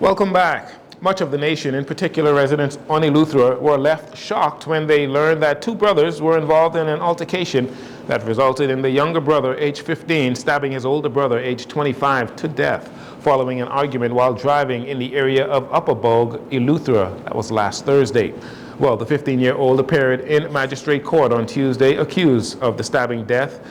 Welcome back. Much of the nation, in particular residents on Eleuthera, were left shocked when they learned that two brothers were involved in an altercation that resulted in the younger brother, age 15, stabbing his older brother, age 25, to death following an argument while driving in the area of Upper Bogue, Eleuthera. That was last Thursday. Well, the 15-year-old appeared in magistrate court on Tuesday accused of the stabbing death,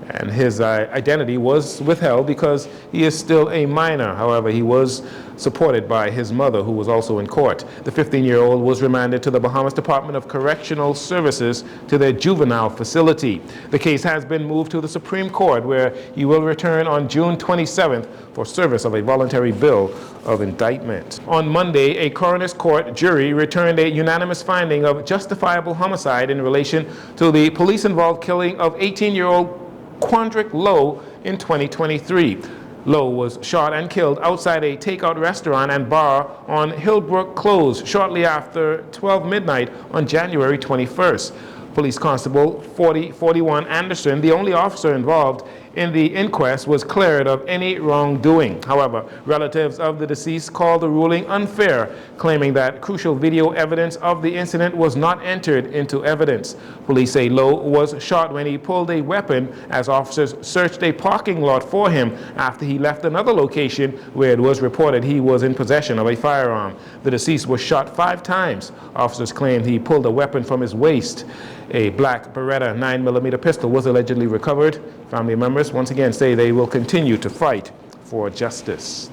and his identity was withheld because he is still a minor. However, he was supported by his mother, who was also in court. The 15-year-old was remanded to the Bahamas Department of Correctional Services to their juvenile facility. The case has been moved to the Supreme Court, where he will return on June 27th for service of a voluntary bill of indictment. On Monday, a coroner's court jury returned a unanimous finding of justifiable homicide in relation to the police-involved killing of 18-year-old Quandrick Lowe in 2023. Lowe was shot and killed outside a takeout restaurant and bar on Hillbrook Close shortly after 12 midnight on January 21st. Police Constable 41 Anderson, the only officer involved in the inquest, was cleared of any wrongdoing. However, relatives of the deceased called the ruling unfair, claiming that crucial video evidence of the incident was not entered into evidence. Police say Lowe was shot when he pulled a weapon as officers searched a parking lot for him after he left another location where it was reported he was in possession of a firearm. The deceased was shot 5 times. Officers claimed he pulled a weapon from his waist. A black Beretta 9mm pistol was allegedly recovered. Family members once again say they will continue to fight for justice.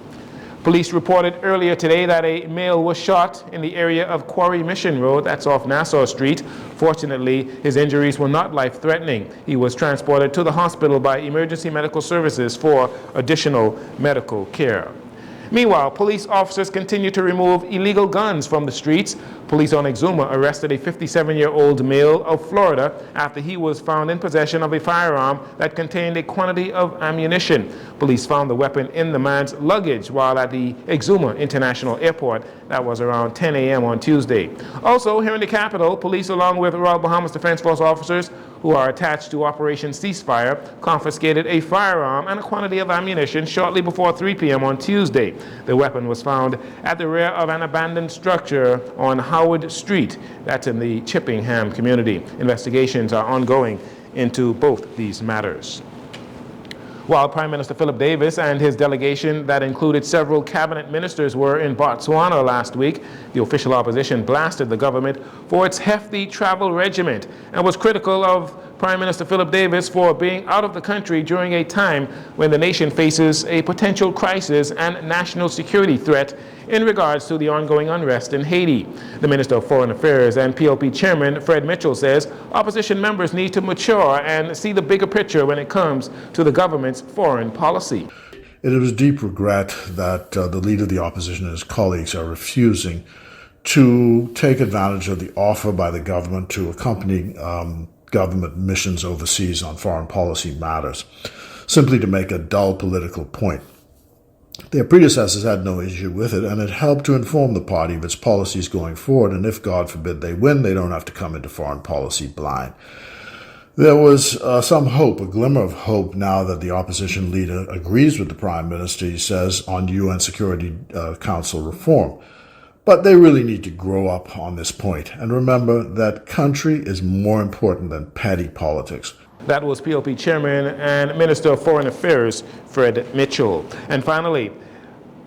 Police reported earlier today that a male was shot in the area of Quarry Mission Road, that's off Nassau Street. Fortunately, his injuries were not life-threatening. He was transported to the hospital by emergency medical services for additional medical care. Meanwhile, police officers continue to remove illegal guns from the streets. Police on Exuma arrested a 57-year-old male of Florida after he was found in possession of a firearm that contained a quantity of ammunition. Police found the weapon in the man's luggage while at the Exuma International Airport. That was around 10 a.m. on Tuesday. Also, here in the capital, police, along with Royal Bahamas Defense Force officers who are attached to Operation Ceasefire, confiscated a firearm and a quantity of ammunition shortly before 3 p.m. on Tuesday. The weapon was found at the rear of an abandoned structure on Howard Street. That's in the Chippingham community. Investigations are ongoing into both these matters. While Prime Minister Philip Davis and his delegation that included several cabinet ministers were in Botswana last week, the official opposition blasted the government for its hefty travel regimen and was critical of Prime Minister Philip Davis for being out of the country during a time when the nation faces a potential crisis and national security threat in regards to the ongoing unrest in Haiti. The Minister of Foreign Affairs and PLP Chairman Fred Mitchell says opposition members need to mature and see the bigger picture when it comes to the government's foreign policy. It is with deep regret that the leader of the opposition and his colleagues are refusing to take advantage of the offer by the government to accompany government missions overseas on foreign policy matters, simply to make a dull political point. Their predecessors had no issue with it, and it helped to inform the party of its policies going forward, and if, God forbid, they win, they don't have to come into foreign policy blind. There was some hope, a glimmer of hope, now that the opposition leader agrees with the Prime Minister, he says, on UN Security Council reform. But they really need to grow up on this point and remember that country is more important than petty politics. That was PLP Chairman and Minister of Foreign Affairs, Fred Mitchell. And finally,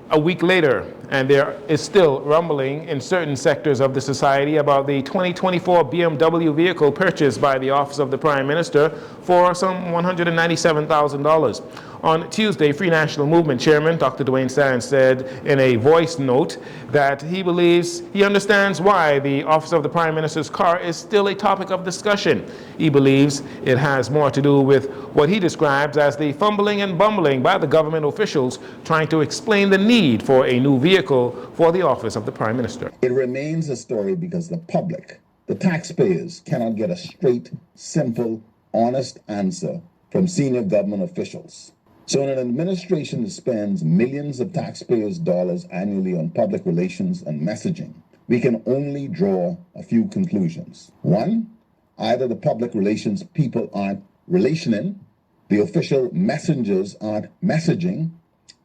a week later, and there is still rumbling in certain sectors of the society about the 2024 BMW vehicle purchased by the Office of the Prime Minister for some $197,000. On Tuesday, Free National Movement Chairman Dr. Dwayne Sands said in a voice note that he understands why the Office of the Prime Minister's car is still a topic of discussion. He believes it has more to do with what he describes as the fumbling and bumbling by the government officials trying to explain the need for a new vehicle for the Office of the Prime Minister. It remains a story because the public, the taxpayers, cannot get a straight, simple, honest answer from senior government officials. So in an administration that spends millions of taxpayers' dollars annually on public relations and messaging, we can only draw a few conclusions. One, either the public relations people aren't relationing, the official messengers aren't messaging,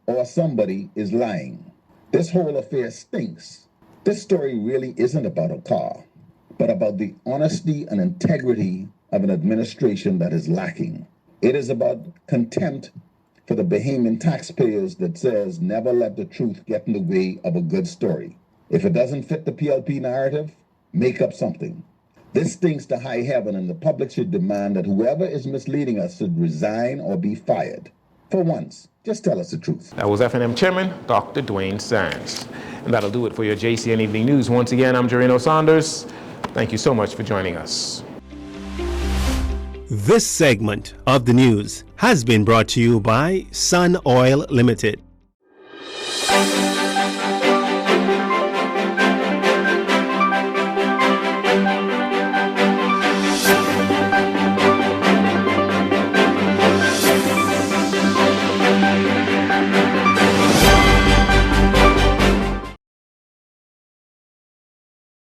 or somebody is lying. This whole affair stinks. This story really isn't about a car, but about the honesty and integrity of an administration that is lacking. It is about contempt for the Bahamian taxpayers that says never let the truth get in the way of a good story. If it doesn't fit the PLP narrative, make up something. This stinks to high heaven, and the public should demand that whoever is misleading us should resign or be fired. For once, just tell us the truth. That was FNM Chairman Dr. Dwayne Sands. And that'll do it for your JCN Evening News. Once again, I'm Jarino Saunders. Thank you so much for joining us. This segment of the news has been brought to you by Sun Oil Limited.